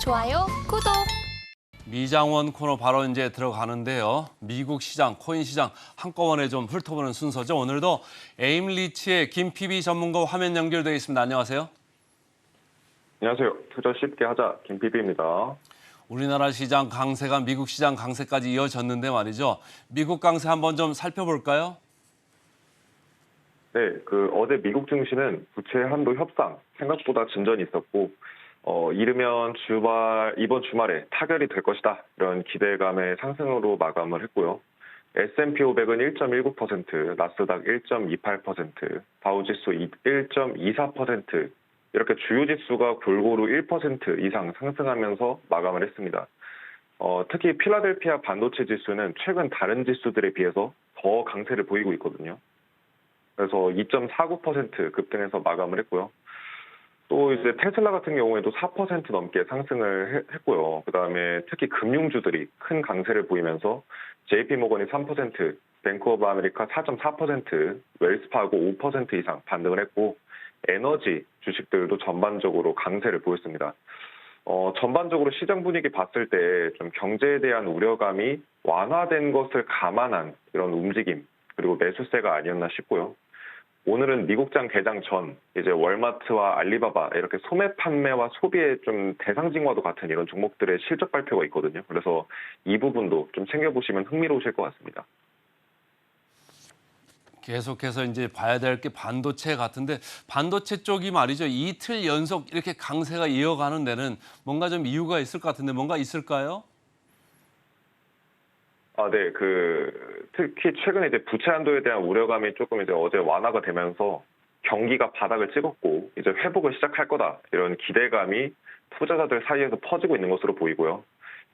좋아요, 구독. 미장원 코너 바로 이제 들어가는데요. 미국 시장, 코인 시장 한꺼번에 좀 훑어보는 순서죠. 오늘도 에임리치의 김 PB 전문가 화면 연결되어 있습니다. 안녕하세요. 안녕하세요. 투자 쉽게 하자 김PB입니다. 우리나라 시장 강세가 미국 시장 강세까지 이어졌는데 말이죠. 미국 강세 한번 좀 살펴볼까요? 네, 어제 미국 증시는 부채 한도 협상 생각보다 진전이 있었고, 이르면 이번 주말에 타결이 될 것이다 이런 기대감의 상승으로 마감을 했고요. S&P 500은 1.19%, 나스닥 1.28%, 다우지수 1.24% 이렇게 주요 지수가 골고루 1% 이상 상승하면서 마감을 했습니다. 특히 필라델피아 반도체 지수는 최근 다른 지수들에 비해서 더 강세를 보이고 있거든요. 그래서 2.49% 급등해서 마감을 했고요. 또 이제 테슬라 같은 경우에도 4% 넘게 상승을 했고요. 그다음에 특히 금융주들이 큰 강세를 보이면서 JP모건이 3%, 뱅크 오브 아메리카 4.4%, 웰스파고 5% 이상 반등을 했고 에너지 주식들도 전반적으로 강세를 보였습니다. 전반적으로 시장 분위기 봤을 때 좀 경제에 대한 우려감이 완화된 것을 감안한 이런 움직임 그리고 매수세가 아니었나 싶고요. 오늘은 미국장 개장 전 이제 월마트와 알리바바 이렇게 소매 판매와 소비의 좀 대상징과도 같은 이런 종목들의 실적 발표가 있거든요. 그래서 이 부분도 좀 챙겨보시면 흥미로우실 것 같습니다. 계속해서 이제 봐야 될 게 반도체 같은데 반도체 쪽이 말이죠. 이틀 연속 이렇게 강세가 이어가는 데는 뭔가 좀 이유가 있을 것 같은데 뭔가 있을까요? 네, 특히 최근에 이제 부채 한도에 대한 우려감이 조금 이제 어제 완화가 되면서 경기가 바닥을 찍었고 이제 회복을 시작할 거다 이런 기대감이 투자자들 사이에서 퍼지고 있는 것으로 보이고요.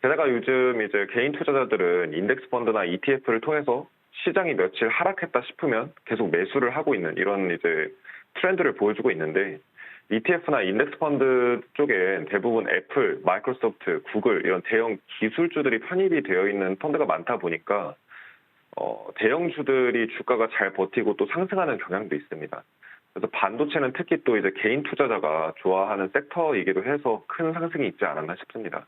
게다가 요즘 이제 개인 투자자들은 인덱스 펀드나 ETF를 통해서 시장이 며칠 하락했다 싶으면 계속 매수를 하고 있는 이런 이제 트렌드를 보여주고 있는데 ETF나 인덱스 펀드 쪽엔 대부분 애플, 마이크로소프트, 구글 이런 대형 기술주들이 편입이 되어 있는 펀드가 많다 보니까 대형주들이 주가가 잘 버티고 또 상승하는 경향도 있습니다. 그래서 반도체는 특히 또 이제 개인 투자자가 좋아하는 섹터이기도 해서 큰 상승이 있지 않았나 싶습니다.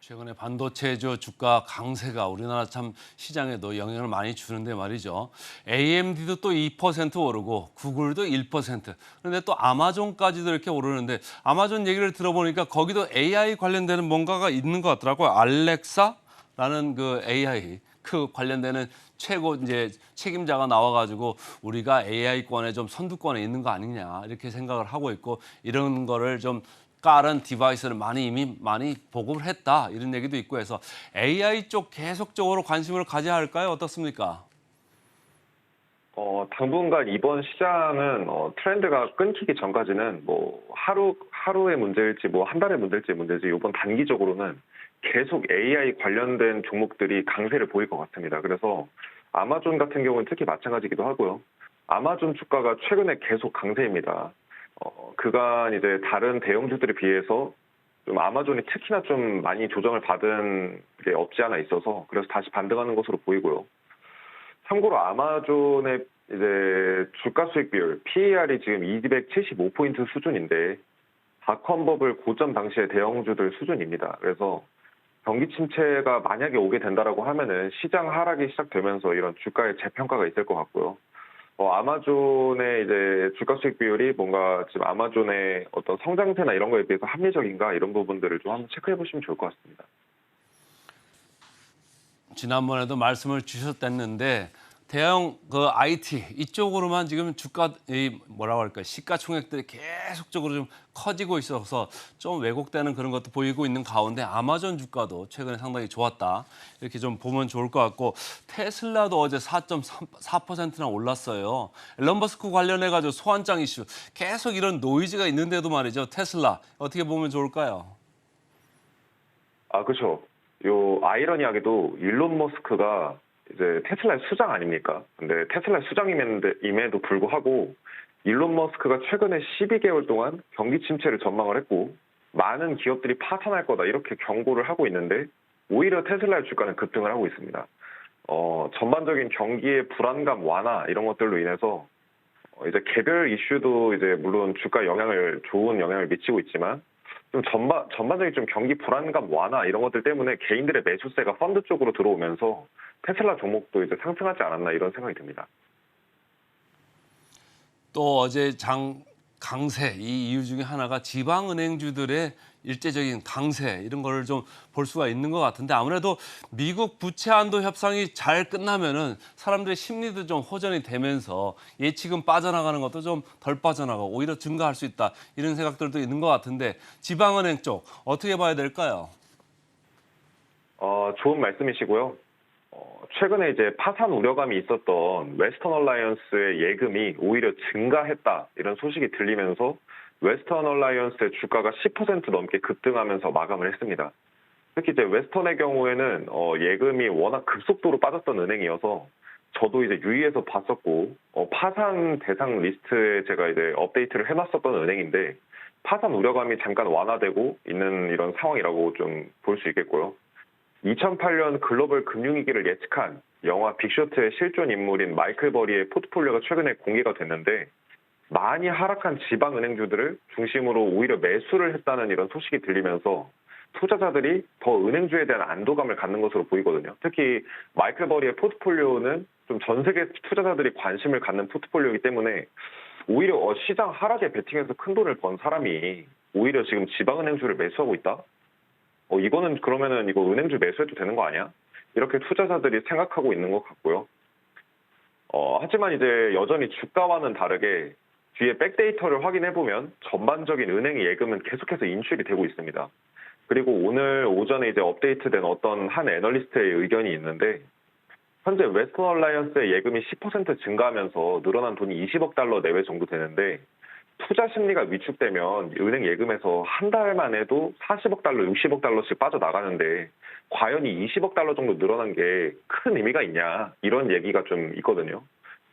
최근에 반도체주 주가 강세가 우리나라 참 시장에도 영향을 많이 주는데 말이죠. AMD도 또 2% 오르고 구글도 1%. 그런데 또 아마존까지도 이렇게 오르는데 아마존 얘기를 들어보니까 거기도 AI 관련되는 뭔가가 있는 것 같더라고요. 알렉사라는 그 AI 관련되는 최고 이제 책임자가 나와가지고 우리가 AI권에 좀 선두권에 있는 거 아니냐 이렇게 생각을 하고 있고 이런 거를 좀 깔은 디바이스를 이미 많이 보급을 했다 이런 얘기도 있고 해서 AI 쪽 계속적으로 관심을 가져야 할까요? 어떻습니까? 당분간 이번 시장은 트렌드가 끊기기 전까지는 뭐 하루의 문제일지 뭐 한 달의 문제일지 이번 단기적으로는 계속 AI 관련된 종목들이 강세를 보일 것 같습니다. 그래서 아마존 같은 경우는 특히 마찬가지기도 하고요. 아마존 주가가 최근에 계속 강세입니다. 그간 이제 다른 대형주들에 비해서 좀 아마존이 특히나 좀 많이 조정을 받은 게 없지 않아 있어서 그래서 다시 반등하는 것으로 보이고요. 참고로 아마존의 이제 주가 수익 비율 PER이 지금 275포인트 수준인데 닷컴 버블 고점 당시의 대형주들 수준입니다. 그래서 경기 침체가 만약에 오게 된다라고 하면은 시장 하락이 시작되면서 이런 주가의 재평가가 있을 것 같고요. 아마존의 이제 주가 수익 비율이 뭔가 지금 아마존의 어떤 성장세나 이런 거에 비해서 합리적인가 이런 부분들을 좀 한번 체크해 보시면 좋을 것 같습니다. 지난번에도 말씀을 주셨댔는데 대형 IT 이쪽으로만 지금 주가 뭐라고 할까 시가총액들이 계속적으로 좀 커지고 있어서 좀 왜곡되는 그런 것도 보이고 있는 가운데 아마존 주가도 최근에 상당히 좋았다 이렇게 좀 보면 좋을 것 같고 테슬라도 어제 4.4%나 올랐어요. 앨런 머스크 관련해 가지고 소환장 이슈 계속 이런 노이즈가 있는데도 말이죠. 테슬라 어떻게 보면 좋을까요? 그렇죠. 요 아이러니하게도 일론 머스크가 이제 테슬라의 수장 아닙니까? 근데 테슬라의 수장임에도 불구하고 일론 머스크가 최근에 12개월 동안 경기 침체를 전망을 했고 많은 기업들이 파산할 거다 이렇게 경고를 하고 있는데 오히려 테슬라의 주가는 급등을 하고 있습니다. 전반적인 경기의 불안감 완화 이런 것들로 인해서 이제 개별 이슈도 이제 물론 주가 좋은 영향을 미치고 있지만 좀 전반적인 좀 경기 불안감 완화 이런 것들 때문에 개인들의 매수세가 펀드 쪽으로 들어오면서 테슬라 종목도 이제 상승하지 않았나 이런 생각이 듭니다. 또 어제 장 강세 이 이유 중에 하나가 지방은행주들의 일제적인 강세 이런 걸 좀 볼 수가 있는 것 같은데 아무래도 미국 부채 한도 협상이 잘 끝나면은 사람들의 심리도 좀 호전이 되면서 예치금 빠져나가는 것도 좀 덜 빠져나가고 오히려 증가할 수 있다 이런 생각들도 있는 것 같은데 지방은행 쪽 어떻게 봐야 될까요? 좋은 말씀이시고요. 최근에 이제 파산 우려감이 있었던 웨스턴 얼라이언스의 예금이 오히려 증가했다 이런 소식이 들리면서 웨스턴 얼라이언스의 주가가 10% 넘게 급등하면서 마감을 했습니다. 특히 이제 웨스턴의 경우에는 예금이 워낙 급속도로 빠졌던 은행이어서 저도 이제 유의해서 봤었고 파산 대상 리스트에 제가 이제 업데이트를 해놨었던 은행인데 파산 우려감이 잠깐 완화되고 있는 이런 상황이라고 좀 볼 수 있겠고요. 2008년 글로벌 금융위기를 예측한 영화 빅쇼트의 실존 인물인 마이클 버리의 포트폴리오가 최근에 공개가 됐는데 많이 하락한 지방은행주들을 중심으로 오히려 매수를 했다는 이런 소식이 들리면서 투자자들이 더 은행주에 대한 안도감을 갖는 것으로 보이거든요. 특히 마이클 버리의 포트폴리오는 좀 전 세계 투자자들이 관심을 갖는 포트폴리오이기 때문에 오히려 시장 하락에 베팅해서 큰 돈을 번 사람이 오히려 지금 지방은행주를 매수하고 있다? 이거는 그러면은 이거 은행주 매수해도 되는 거 아니야? 이렇게 투자자들이 생각하고 있는 것 같고요. 하지만 이제 여전히 주가와는 다르게 뒤에 백데이터를 확인해보면 전반적인 은행 예금은 계속해서 인출이 되고 있습니다. 그리고 오늘 오전에 이제 업데이트된 어떤 한 애널리스트의 의견이 있는데 현재 웨스턴 얼라이언스의 예금이 10% 증가하면서 늘어난 돈이 20억 달러 내외 정도 되는데 투자 심리가 위축되면 은행 예금에서 한 달만 해도 40억 달러, 60억 달러씩 빠져나가는데 과연 이 20억 달러 정도 늘어난 게 큰 의미가 있냐 이런 얘기가 좀 있거든요.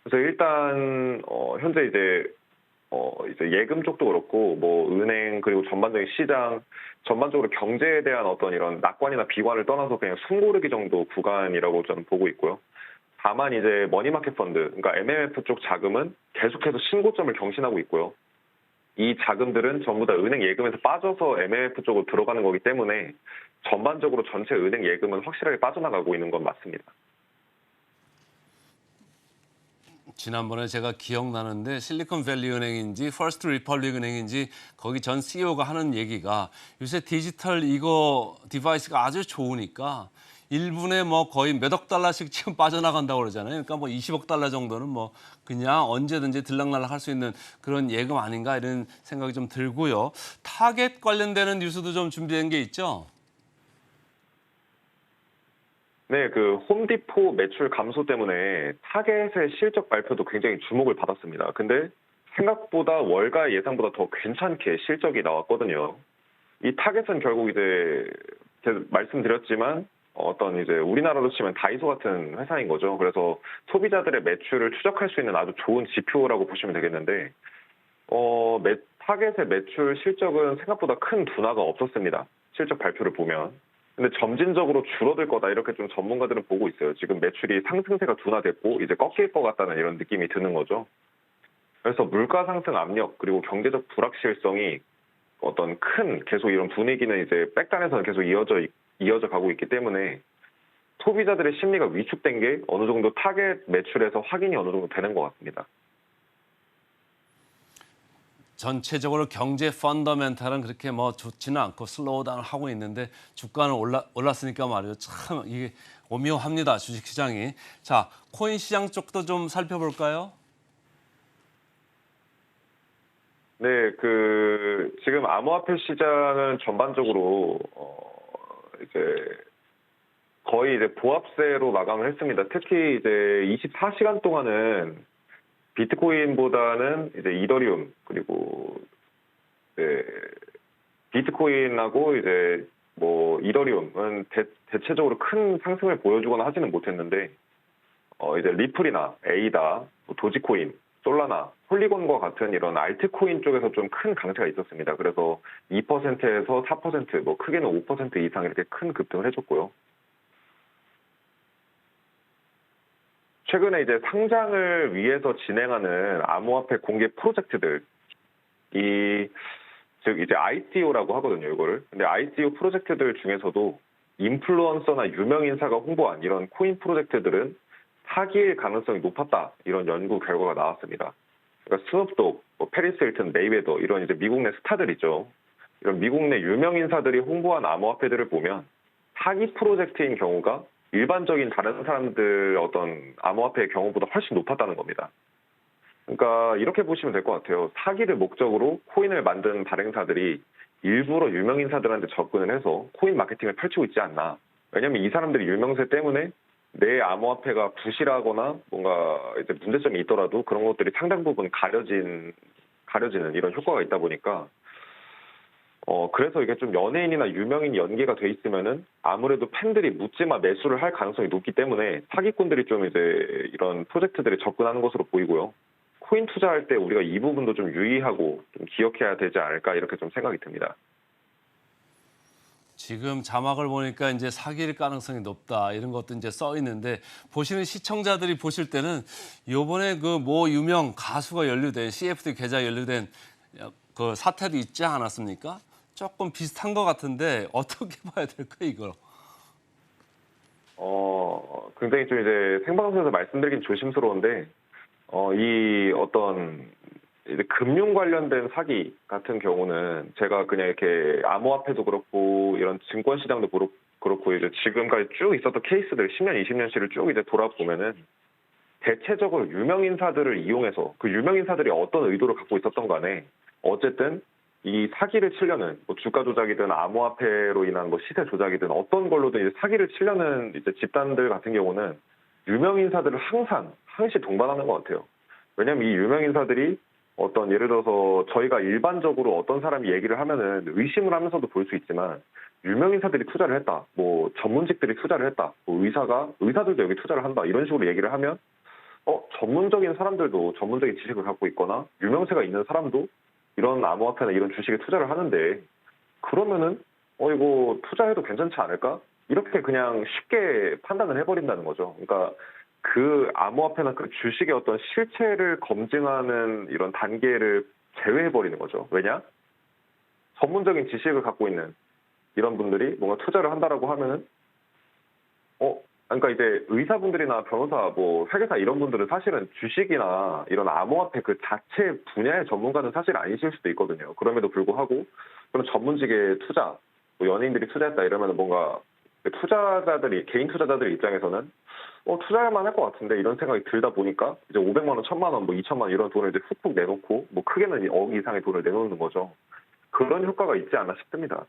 그래서 일단 현재 이제 예금 쪽도 그렇고 뭐 은행 그리고 전반적인 시장 전반적으로 경제에 대한 어떤 이런 낙관이나 비관을 떠나서 그냥 숨고르기 정도 구간이라고 저는 보고 있고요. 다만 이제 머니마켓 펀드, 그러니까 MMF 쪽 자금은 계속해서 신고점을 경신하고 있고요. 이 자금들은 전부 다 은행 예금에서 빠져서 MMF 쪽으로 들어가는 거기 때문에 전반적으로 전체 은행 예금은 확실하게 빠져나가고 있는 건 맞습니다. 지난번에 제가 기억나는데 실리콘밸리 은행인지 퍼스트 리퍼블릭 은행인지 거기 전 CEO가 하는 얘기가 요새 디지털 이거 디바이스가 아주 좋으니까 1분에 뭐 거의 몇억 달러씩 지금 빠져나간다고 그러잖아요. 그러니까 뭐 20억 달러 정도는 뭐 그냥 언제든지 들락날락 할 수 있는 그런 예금 아닌가 이런 생각이 좀 들고요. 타겟 관련되는 뉴스도 좀 준비된 게 있죠. 네, 그 홈디포 매출 감소 때문에 타겟의 실적 발표도 굉장히 주목을 받았습니다. 근데 생각보다 월가 예상보다 더 괜찮게 실적이 나왔거든요. 이 타겟은 결국 이제 제가 말씀드렸지만 어떤 이제 우리나라로 치면 다이소 같은 회사인 거죠. 그래서 소비자들의 매출을 추적할 수 있는 아주 좋은 지표라고 보시면 되겠는데 타겟의 매출 실적은 생각보다 큰 둔화가 없었습니다. 실적 발표를 보면. 근데 점진적으로 줄어들 거다 이렇게 좀 전문가들은 보고 있어요. 지금 매출이 상승세가 둔화됐고 이제 꺾일 것 같다는 이런 느낌이 드는 거죠. 그래서 물가 상승 압력 그리고 경제적 불확실성이 어떤 큰 계속 이런 분위기는 이제 백단에서는 계속 이어져 가고 있기 때문에 소비자들의 심리가 위축된 게 어느 정도 타겟 매출에서 확인이 어느 정도 되는 것 같습니다. 전체적으로 경제 펀더멘탈은 그렇게 뭐 좋지는 않고 슬로우다운 하고 있는데 주가는 올랐으니까 말이죠. 참 이게 오묘합니다. 주식시장이. 자, 코인 시장 쪽도 좀 살펴볼까요? 네, 지금 암호화폐 시장은 전반적으로 이제 거의 이제 보합세로 마감을 했습니다. 특히 이제 24시간 동안은 비트코인보다는 이제 이더리움 그리고 이제 비트코인하고 이제 뭐 이더리움은 대체적으로 큰 상승을 보여주거나 하지는 못했는데 이제 리플이나 에이다, 뭐 도지코인, 솔라나, 폴리곤과 같은 이런 알트코인 쪽에서 좀 큰 강세가 있었습니다. 그래서 2%에서 4%, 뭐 크게는 5% 이상 이렇게 큰 급등을 해줬고요. 최근에 이제 상장을 위해서 진행하는 암호화폐 공개 프로젝트들, 이 즉 이제 ICO라고 하거든요, 이거를. 근데 ICO 프로젝트들 중에서도 인플루언서나 유명 인사가 홍보한 이런 코인 프로젝트들은 사기일 가능성이 높았다. 이런 연구 결과가 나왔습니다. 그러니까 스눕독, 뭐 페리스 힐튼, 메이웨더 이런 이제 미국 내 스타들이죠. 이런 미국 내 유명 인사들이 홍보한 암호화폐들을 보면 사기 프로젝트인 경우가 일반적인 다른 사람들 어떤 암호화폐의 경우보다 훨씬 높았다는 겁니다. 그러니까 이렇게 보시면 될 것 같아요. 사기를 목적으로 코인을 만든 발행사들이 일부러 유명 인사들한테 접근을 해서 코인 마케팅을 펼치고 있지 않나. 왜냐하면 이 사람들이 유명세 때문에 내 암호화폐가 부실하거나 뭔가 이제 문제점이 있더라도 그런 것들이 상당 부분 가려지는 이런 효과가 있다 보니까 그래서 이게 좀 연예인이나 유명인이 연계가 돼 있으면은 아무래도 팬들이 묻지마 매수를 할 가능성이 높기 때문에 사기꾼들이 좀 이제 이런 프로젝트들에 접근하는 것으로 보이고요. 코인 투자할 때 우리가 이 부분도 좀 유의하고 좀 기억해야 되지 않을까 이렇게 좀 생각이 듭니다. 지금 자막을 보니까 이제 사기일 가능성이 높다 이런 것도 이제 써 있는데 보시는 시청자들이 보실 때는 요번에 그 모 유명 가수가 연루된 CFD 계좌 연루된 그 사태도 있지 않았습니까? 조금 비슷한 것 같은데 어떻게 봐야 될까 이걸? 굉장히 좀 이제 생방송에서 말씀드리긴 조심스러운데 이 어떤 이제 금융 관련된 사기 같은 경우는 제가 그냥 이렇게 암호화폐도 그렇고 이런 증권 시장도 그렇고 이제 지금까지 쭉 있었던 케이스들 10년, 20년씩을 쭉 이제 돌아보면은 대체적으로 유명 인사들을 이용해서 그 유명 인사들이 어떤 의도를 갖고 있었던 간에 어쨌든 이 사기를 치려는 뭐 주가 조작이든 암호화폐로 인한 뭐 시세 조작이든 어떤 걸로든 이제 사기를 치려는 이제 집단들 같은 경우는 유명 인사들을 항시 동반하는 것 같아요. 왜냐하면 이 유명 인사들이 어떤 예를 들어서 저희가 일반적으로 어떤 사람이 얘기를 하면은 의심을 하면서도 볼 수 있지만 유명 인사들이 투자를 했다, 뭐 전문직들이 투자를 했다, 뭐 의사들도 여기 투자를 한다 이런 식으로 얘기를 하면 전문적인 사람들도 전문적인 지식을 갖고 있거나 유명세가 있는 사람도 이런 암호화폐나 이런 주식에 투자를 하는데 그러면은 이거 투자해도 괜찮지 않을까? 이렇게 그냥 쉽게 판단을 해버린다는 거죠. 그러니까 그 암호화폐나 그 주식의 어떤 실체를 검증하는 이런 단계를 제외해버리는 거죠. 왜냐? 전문적인 지식을 갖고 있는 이런 분들이 뭔가 투자를 한다라고 하면은 그러니까 이제 의사분들이나 변호사, 뭐 회계사 이런 분들은 사실은 주식이나 이런 암호화폐 그 자체 분야의 전문가는 사실 아니실 수도 있거든요. 그럼에도 불구하고 그런 전문직의 투자, 뭐 연예인들이 투자했다 이러면 뭔가 개인 투자자들 입장에서는 투자할 만할 것 같은데 이런 생각이 들다 보니까 이제 500만 원, 1000만 원, 뭐 2천만 원 이런 돈을 이제 훅훅 내놓고 뭐 크게는 억 이상의 돈을 내놓는 거죠. 그런 효과가 있지 않나 싶습니다.